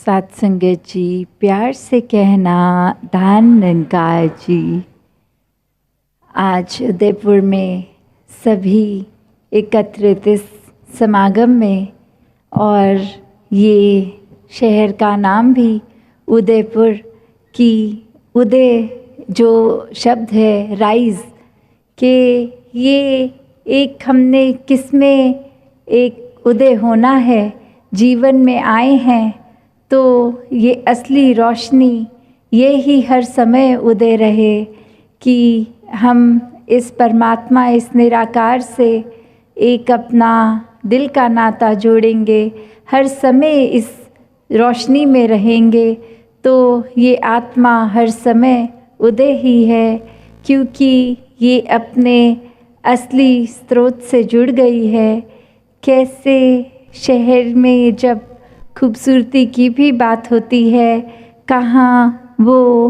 सात संगत जी, प्यार से कहना धान निरंकार जी। आज उदयपुर में सभी एकत्रित इस समागम में, और ये शहर का नाम भी उदयपुर की उदय जो शब्द है राइज के, ये एक हमने किसमें एक उदय होना है, जीवन में आए हैं तो ये असली रोशनी ये ही हर समय उदय रहे कि हम इस परमात्मा, इस निराकार से एक अपना दिल का नाता जोड़ेंगे, हर समय इस रोशनी में रहेंगे तो ये आत्मा हर समय उदय ही है, क्योंकि ये अपने असली स्रोत से जुड़ गई है। कैसे शहर में जब खूबसूरती की भी बात होती है, कहाँ वो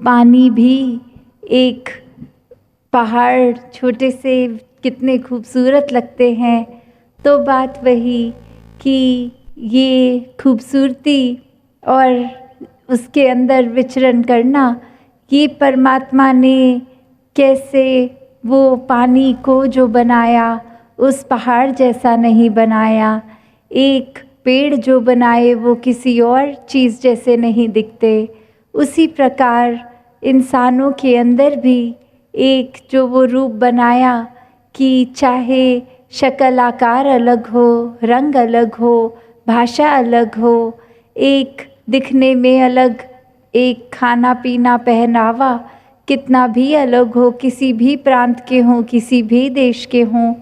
पानी भी एक पहाड़ छोटे से कितने खूबसूरत लगते हैं, तो बात वही कि ये खूबसूरती और उसके अंदर विचरण करना, ये परमात्मा ने कैसे वो पानी को जो बनाया उस पहाड़ जैसा नहीं बनाया, एक पेड़ जो बनाए वो किसी और चीज़ जैसे नहीं दिखते, उसी प्रकार इंसानों के अंदर भी एक जो वो रूप बनाया कि चाहे शक्ल आकार अलग हो, रंग अलग हो, भाषा अलग हो, एक दिखने में अलग, एक खाना पीना पहनावा कितना भी अलग हो, किसी भी प्रांत के हों, किसी भी देश के हों,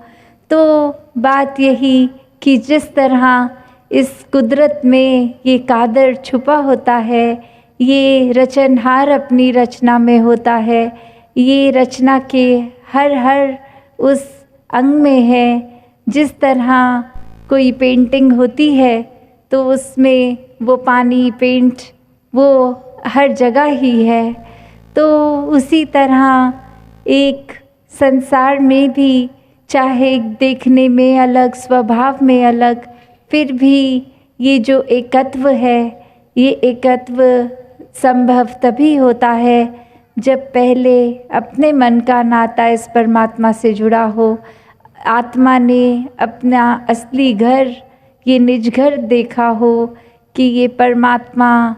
तो बात यही कि जिस तरह इस कुदरत में ये कादर छुपा होता है, ये रचनहार अपनी रचना में होता है, ये रचना के हर उस अंग में है। जिस तरह कोई पेंटिंग होती है तो उसमें वो पानी पेंट वो हर जगह ही है, तो उसी तरह एक संसार में भी चाहे देखने में अलग, स्वभाव में अलग, फिर भी ये जो एकत्व है, ये एकत्व संभव तभी होता है जब पहले अपने मन का नाता इस परमात्मा से जुड़ा हो, आत्मा ने अपना असली घर, ये निज घर देखा हो कि ये परमात्मा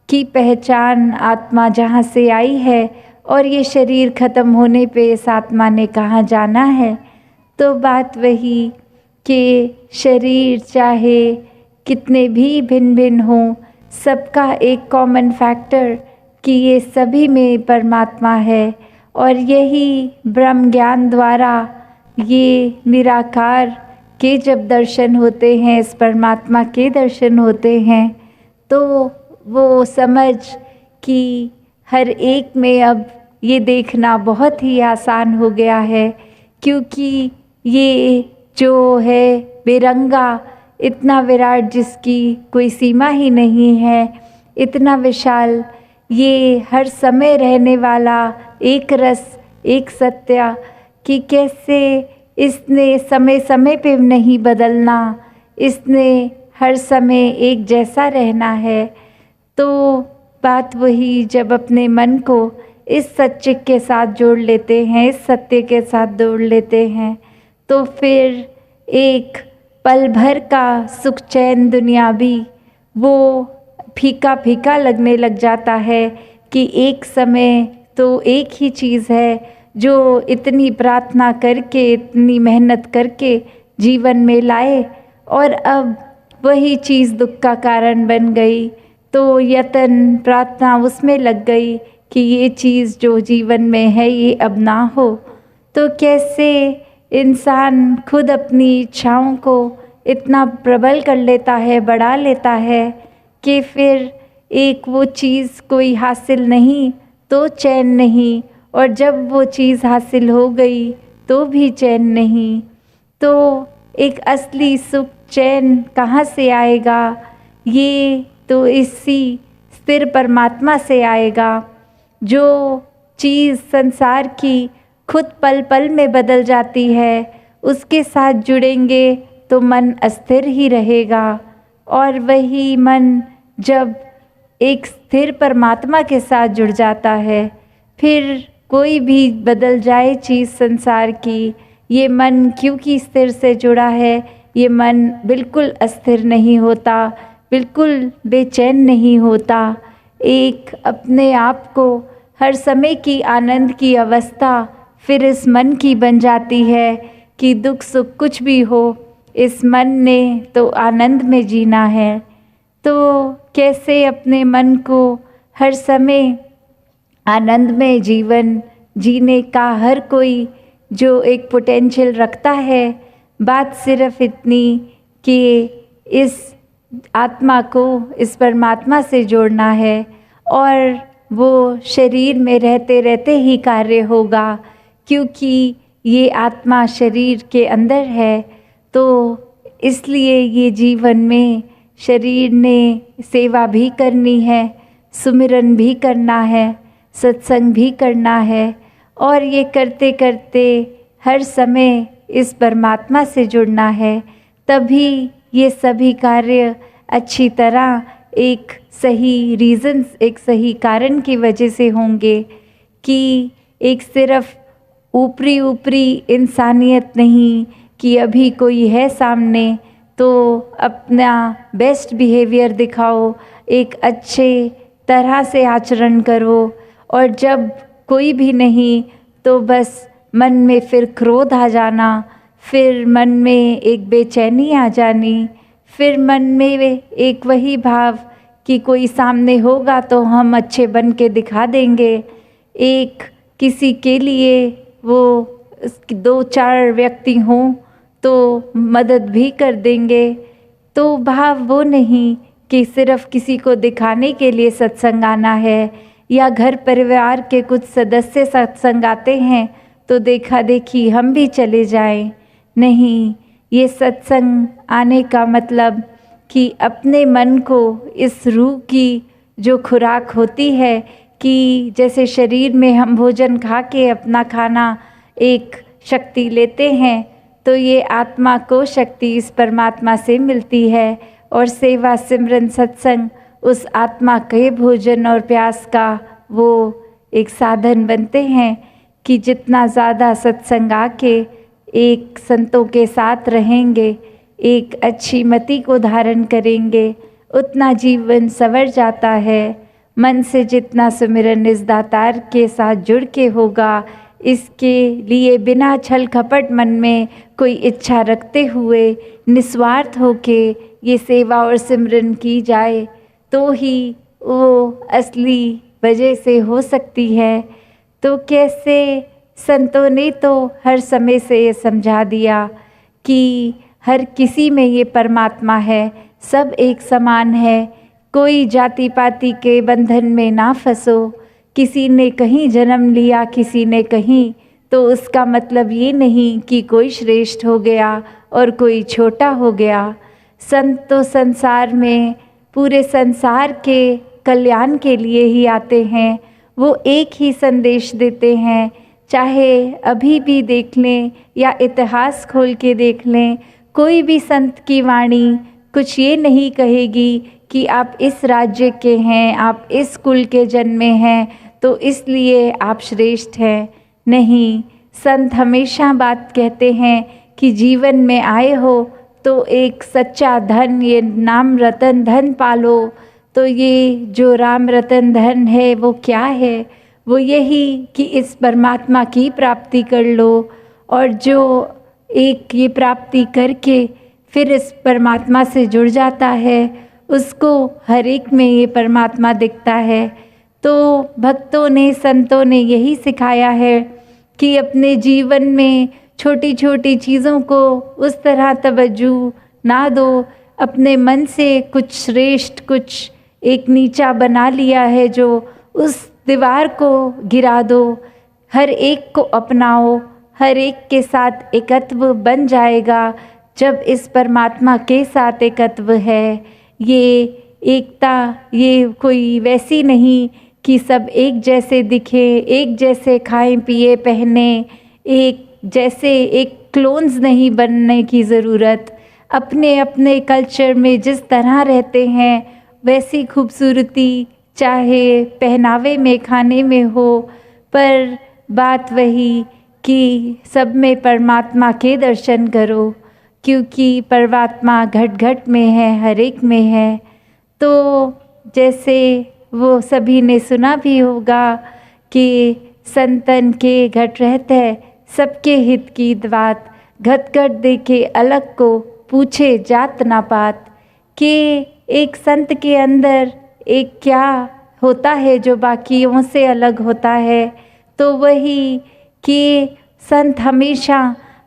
की पहचान आत्मा जहाँ से आई है और ये शरीर ख़त्म होने पे इस आत्मा ने कहाँ जाना है। तो बात वही कि शरीर चाहे कितने भी भिन्न भिन्न हों, सबका एक कॉमन फैक्टर कि ये सभी में परमात्मा है, और यही ब्रह्म ज्ञान द्वारा ये निराकार के जब दर्शन होते हैं, इस परमात्मा के दर्शन होते हैं, तो वो समझ कि हर एक में अब ये देखना बहुत ही आसान हो गया है, क्योंकि ये जो है बेरंगा, इतना विराट जिसकी कोई सीमा ही नहीं है, इतना विशाल, ये हर समय रहने वाला एक रस, एक सत्य, कि कैसे इसने समय समय पे नहीं बदलना, इसने हर समय एक जैसा रहना है। तो बात वही जब अपने मन को इस सच्चे के साथ जोड़ लेते हैं, इस सत्य के साथ जोड़ लेते हैं, तो फिर एक पल भर का सुख चैन दुनियावी वो फीका फीका लगने लग जाता है कि एक समय तो एक ही चीज़ है जो इतनी प्रार्थना करके, इतनी मेहनत करके जीवन में लाए, और अब वही चीज़ दुख का कारण बन गई, तो यतन प्रार्थना उसमें लग गई कि ये चीज़ जो जीवन में है ये अब ना हो। तो कैसे इंसान खुद अपनी इच्छाओं को इतना प्रबल कर लेता है, बढ़ा लेता है कि फिर एक वो चीज़ कोई हासिल नहीं तो चैन नहीं, और जब वो चीज़ हासिल हो गई तो भी चैन नहीं। तो एक असली सुख चैन कहाँ से आएगा? ये तो इसी स्थिर परमात्मा से आएगा। जो चीज़ संसार की खुद पल पल में बदल जाती है, उसके साथ जुड़ेंगे तो मन अस्थिर ही रहेगा, और वही मन जब एक स्थिर परमात्मा के साथ जुड़ जाता है, फिर कोई भी बदल जाए चीज़ संसार की, ये मन क्योंकि स्थिर से जुड़ा है, ये मन बिल्कुल अस्थिर नहीं होता, बिल्कुल बेचैन नहीं होता। एक अपने आप को हर समय की आनंद की अवस्था फिर इस मन की बन जाती है कि दुख सुख कुछ भी हो, इस मन ने तो आनंद में जीना है। तो कैसे अपने मन को हर समय आनंद में जीवन जीने का हर कोई जो एक पोटेंशियल रखता है। बात सिर्फ इतनी कि इस आत्मा को इस परमात्मा से जोड़ना है और वो शरीर में रहते रहते ही कार्य होगा, क्योंकि ये आत्मा शरीर के अंदर है। तो इसलिए ये जीवन में शरीर ने सेवा भी करनी है, सुमिरन भी करना है, सत्संग भी करना है, और ये करते करते हर समय इस परमात्मा से जुड़ना है। तभी ये सभी कार्य अच्छी तरह एक सही रीज़न्स, एक सही कारण की वजह से होंगे कि एक सिर्फ ऊपरी ऊपरी इंसानियत नहीं कि अभी कोई है सामने तो अपना बेस्ट बिहेवियर दिखाओ, एक अच्छे तरह से आचरण करो, और जब कोई भी नहीं तो बस मन में फिर क्रोध आ जाना, फिर मन में एक बेचैनी आ जानी, फिर मन में एक वही भाव कि कोई सामने होगा तो हम अच्छे बन के दिखा देंगे, एक किसी के लिए वो 2-4 व्यक्ति हों तो मदद भी कर देंगे। तो भाव वो नहीं कि सिर्फ किसी को दिखाने के लिए सत्संग आना है, या घर परिवार के कुछ सदस्य सत्संग आते हैं तो देखा देखी हम भी चले जाएं। नहीं, ये सत्संग आने का मतलब कि अपने मन को इस रूह की जो खुराक होती है कि जैसे शरीर में हम भोजन खा के अपना खाना एक शक्ति लेते हैं, तो ये आत्मा को शक्ति इस परमात्मा से मिलती है, और सेवा सिमरन सत्संग उस आत्मा के भोजन और प्यास का वो एक साधन बनते हैं कि जितना ज़्यादा सत्संग आके एक संतों के साथ रहेंगे, एक अच्छी मति को धारण करेंगे, उतना जीवन संवर जाता है। मन से जितना सुमिरन इस दातार के साथ जुड़ के होगा, इसके लिए बिना छल कपट मन में कोई इच्छा रखते हुए निस्वार्थ होके ये सेवा और सिमरन की जाए, तो ही वो असली वजह से हो सकती है। तो कैसे संतों ने तो हर समय से ये समझा दिया कि हर किसी में ये परमात्मा है, सब एक समान है, कोई जाति पाति के बंधन में ना फंसो। किसी ने कहीं जन्म लिया, किसी ने कहीं, तो उसका मतलब ये नहीं कि कोई श्रेष्ठ हो गया और कोई छोटा हो गया। संत तो संसार में पूरे संसार के कल्याण के लिए ही आते हैं, वो एक ही संदेश देते हैं। चाहे अभी भी देख लें या इतिहास खोल के देख लें, कोई भी संत की वाणी कुछ ये नहीं कहेगी कि आप इस राज्य के हैं, आप इस कुल के जन्मे हैं तो इसलिए आप श्रेष्ठ हैं। नहीं, संत हमेशा बात कहते हैं कि जीवन में आए हो तो एक सच्चा धन, ये नाम रतन धन पालो। तो ये जो राम रतन धन है वो क्या है? वो यही कि इस परमात्मा की प्राप्ति कर लो, और जो एक ये प्राप्ति करके फिर इस परमात्मा से जुड़ जाता है, उसको हर एक में ये परमात्मा दिखता है। तो भक्तों ने, संतों ने यही सिखाया है कि अपने जीवन में छोटी छोटी चीज़ों को उस तरह तवज्जो ना दो। अपने मन से कुछ श्रेष्ठ, कुछ एक नीचा बना लिया है जो उस दीवार को गिरा दो। हर एक को अपनाओ, हर एक के साथ एकत्व बन जाएगा। जब इस परमात्मा के साथ एकत्व है, ये एकता ये कोई वैसी नहीं कि सब एक जैसे दिखे, एक जैसे खाएं पिए पहने, एक जैसे एक क्लोन्स नहीं बनने की ज़रूरत। अपने अपने कल्चर में जिस तरह रहते हैं वैसी खूबसूरती चाहे पहनावे में, खाने में हो, पर बात वही कि सब में परमात्मा के दर्शन करो, क्योंकि परमात्मा घट घट में है, हर एक में है। तो जैसे वो सभी ने सुना भी होगा कि संतन के घट रहत है, सबके हित की बात, घट घट देखे अलग को, पूछे जात ना पात। कि एक संत के अंदर एक क्या होता है जो बाकियों से अलग होता है, तो वही कि संत हमेशा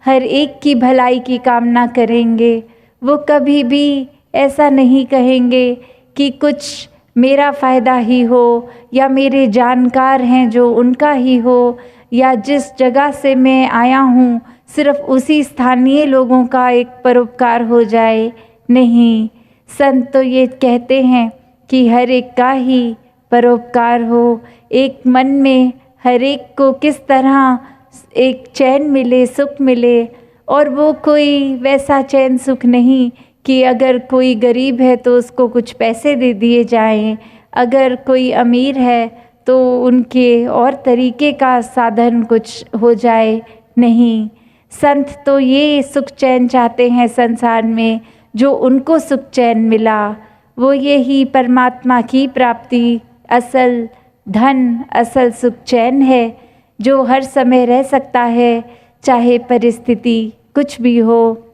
हर एक की भलाई की कामना करेंगे। वो कभी भी ऐसा नहीं कहेंगे कि कुछ मेरा फ़ायदा ही हो, या मेरे जानकार हैं जो उनका ही हो, या जिस जगह से मैं आया हूँ सिर्फ उसी स्थानीय लोगों का एक परोपकार हो जाए। नहीं, संत तो ये कहते हैं कि हर एक का ही परोपकार हो, एक मन में हर एक को किस तरह एक चैन मिले, सुख मिले। और वो कोई वैसा चैन सुख नहीं कि अगर कोई गरीब है तो उसको कुछ पैसे दे दिए जाएं, अगर कोई अमीर है तो उनके और तरीके का साधन कुछ हो जाए। नहीं, संत तो ये सुख चैन चाहते हैं संसार में, जो उनको सुख चैन मिला वो यही परमात्मा की प्राप्ति असल धन, असल सुख चैन है, जो हर समय रह सकता है, चाहे परिस्थिति कुछ भी हो।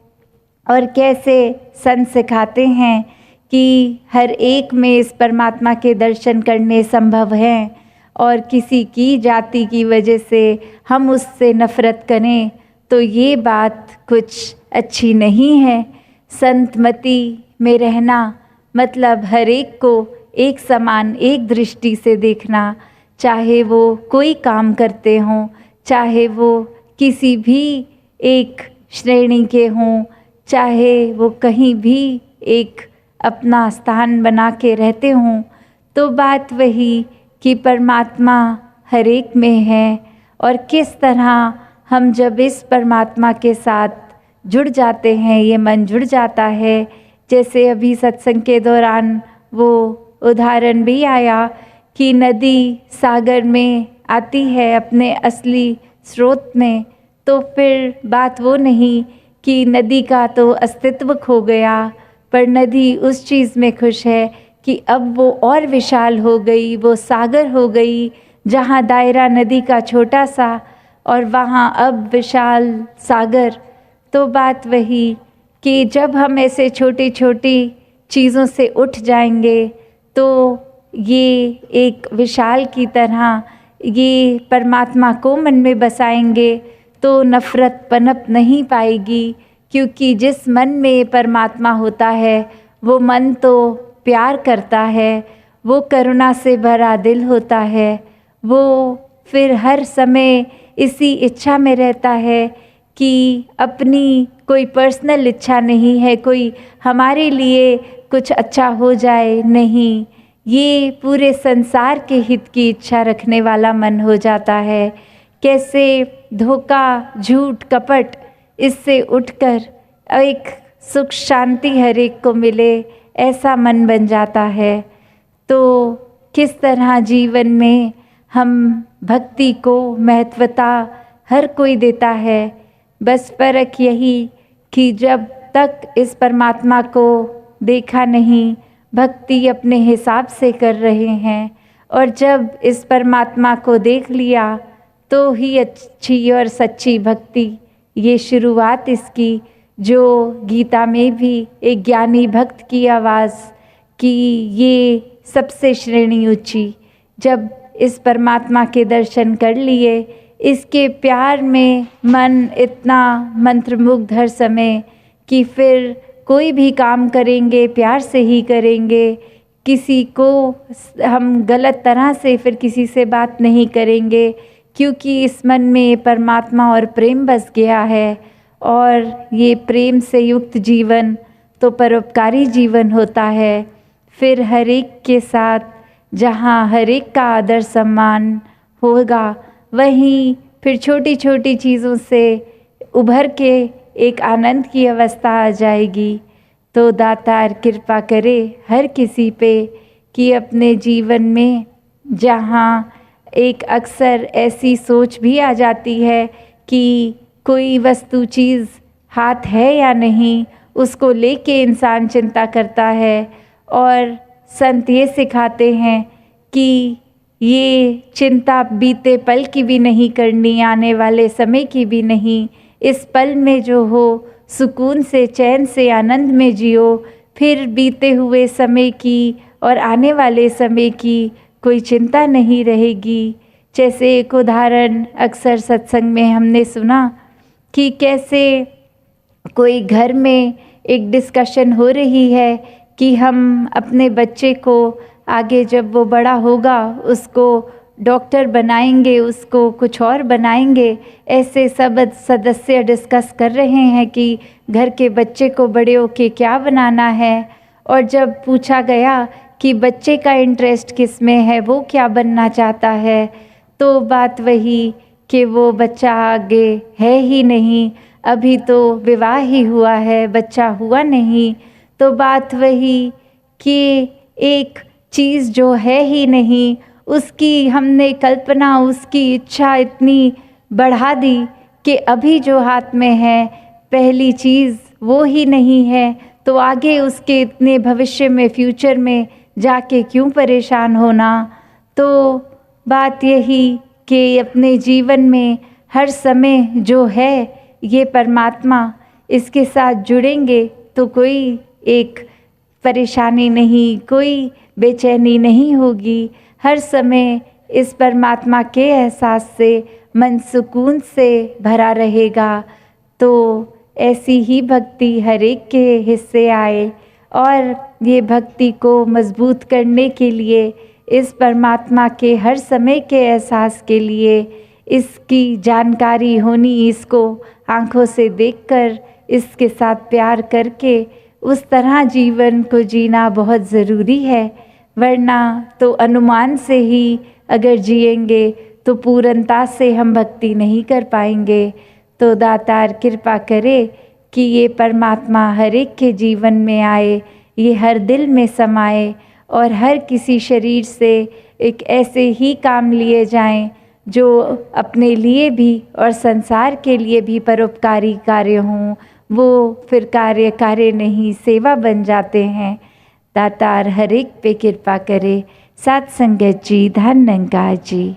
और कैसे संत सिखाते हैं कि हर एक में इस परमात्मा के दर्शन करने संभव हैं, और किसी की जाति की वजह से हम उससे नफ़रत करें तो ये बात कुछ अच्छी नहीं है। संतमति में रहना मतलब हर एक को एक समान, एक दृष्टि से देखना, चाहे वो कोई काम करते हों, चाहे वो किसी भी एक श्रेणी के हों, चाहे वो कहीं भी एक अपना स्थान बना के रहते हों। तो बात वही कि परमात्मा हर एक में है, और किस तरह हम जब इस परमात्मा के साथ जुड़ जाते हैं, ये मन जुड़ जाता है। जैसे अभी सत्संग के दौरान वो उदाहरण भी आया कि नदी सागर में आती है अपने असली स्रोत में, तो फिर बात वो नहीं कि नदी का तो अस्तित्व खो गया, पर नदी उस चीज़ में खुश है कि अब वो और विशाल हो गई, वो सागर हो गई, जहाँ दायरा नदी का छोटा सा और वहाँ अब विशाल सागर। तो बात वही कि जब हम ऐसे छोटी छोटी चीज़ों से उठ जाएंगे तो ये एक विशाल की तरह ये परमात्मा को मन में बसाएंगे तो नफ़रत पनप नहीं पाएगी, क्योंकि जिस मन में परमात्मा होता है वो मन तो प्यार करता है, वो करुणा से भरा दिल होता है, वो फिर हर समय इसी इच्छा में रहता है कि अपनी कोई पर्सनल इच्छा नहीं है, कोई हमारे लिए कुछ अच्छा हो जाए, नहीं, ये पूरे संसार के हित की इच्छा रखने वाला मन हो जाता है। कैसे धोखा, झूठ, कपट इससे उठकर एक सुख शांति हर एक को मिले, ऐसा मन बन जाता है। तो किस तरह जीवन में हम भक्ति को महत्वता हर कोई देता है, बस फ़र्क यही कि जब तक इस परमात्मा को देखा नहीं, भक्ति अपने हिसाब से कर रहे हैं, और जब इस परमात्मा को देख लिया तो ही अच्छी और सच्ची भक्ति, ये शुरुआत इसकी, जो गीता में भी एक ज्ञानी भक्त की आवाज़ कि ये सबसे श्रेणी ऊंची, जब इस परमात्मा के दर्शन कर लिए, इसके प्यार में मन इतना मंत्रमुग्ध हर समय कि फिर कोई भी काम करेंगे प्यार से ही करेंगे, किसी को हम गलत तरह से फिर किसी से बात नहीं करेंगे, क्योंकि इस मन में परमात्मा और प्रेम बस गया है। और ये प्रेम से युक्त जीवन तो परोपकारी जीवन होता है। फिर हर एक के साथ जहाँ हर एक का आदर सम्मान होगा, वहीं फिर छोटी छोटी चीज़ों से उभर के एक आनंद की अवस्था आ जाएगी। तो दातार कृपा करे हर किसी पे कि अपने जीवन में जहाँ एक अक्सर ऐसी सोच भी आ जाती है कि कोई वस्तु चीज़ हाथ है या नहीं, उसको लेके इंसान चिंता करता है। और संत ये सिखाते हैं कि ये चिंता बीते पल की भी नहीं करनी, आने वाले समय की भी नहीं। इस पल में जो हो सुकून से, चैन से, आनंद में जियो। फिर बीते हुए समय की और आने वाले समय की कोई चिंता नहीं रहेगी। जैसे एक उदाहरण अक्सर सत्संग में हमने सुना कि कैसे कोई घर में एक डिस्कशन हो रही है कि हम अपने बच्चे को आगे जब वो बड़ा होगा उसको डॉक्टर बनाएंगे, उसको कुछ और बनाएंगे। ऐसे सब सदस्य डिस्कस कर रहे हैं कि घर के बच्चे को बड़े होके क्या बनाना है। और जब पूछा गया कि बच्चे का इंटरेस्ट किस में है, वो क्या बनना चाहता है, तो बात वही कि वो बच्चा आगे है ही नहीं, अभी तो विवाह ही हुआ है, बच्चा हुआ नहीं। तो बात वही कि एक चीज़ जो है ही नहीं, उसकी हमने कल्पना, उसकी इच्छा इतनी बढ़ा दी कि अभी जो हाथ में है पहली चीज़ वो ही नहीं है, तो आगे उसके इतने भविष्य में, फ्यूचर में जाके क्यों परेशान होना। तो बात यही कि अपने जीवन में हर समय जो है ये परमात्मा, इसके साथ जुड़ेंगे तो कोई एक परेशानी नहीं, कोई बेचैनी नहीं होगी। हर समय इस परमात्मा के एहसास से मन सुकून से भरा रहेगा। तो ऐसी ही भक्ति हर एक के हिस्से आए। और ये भक्ति को मजबूत करने के लिए, इस परमात्मा के हर समय के एहसास के लिए, इसकी जानकारी होनी, इसको आँखों से देखकर, इसके साथ प्यार करके उस तरह जीवन को जीना बहुत ज़रूरी है। वरना तो अनुमान से ही अगर जिएंगे तो पूर्णता से हम भक्ति नहीं कर पाएंगे। तो दातार कृपा करे कि ये परमात्मा हर एक के जीवन में आए, ये हर दिल में समाए और हर किसी शरीर से एक ऐसे ही काम लिए जाएं जो अपने लिए भी और संसार के लिए भी परोपकारी कार्य हों। वो फिर कार्य नहीं, सेवा बन जाते हैं। दातार हर एक पे कृपा करे। साथ संगत जी, धन निरंकार जी।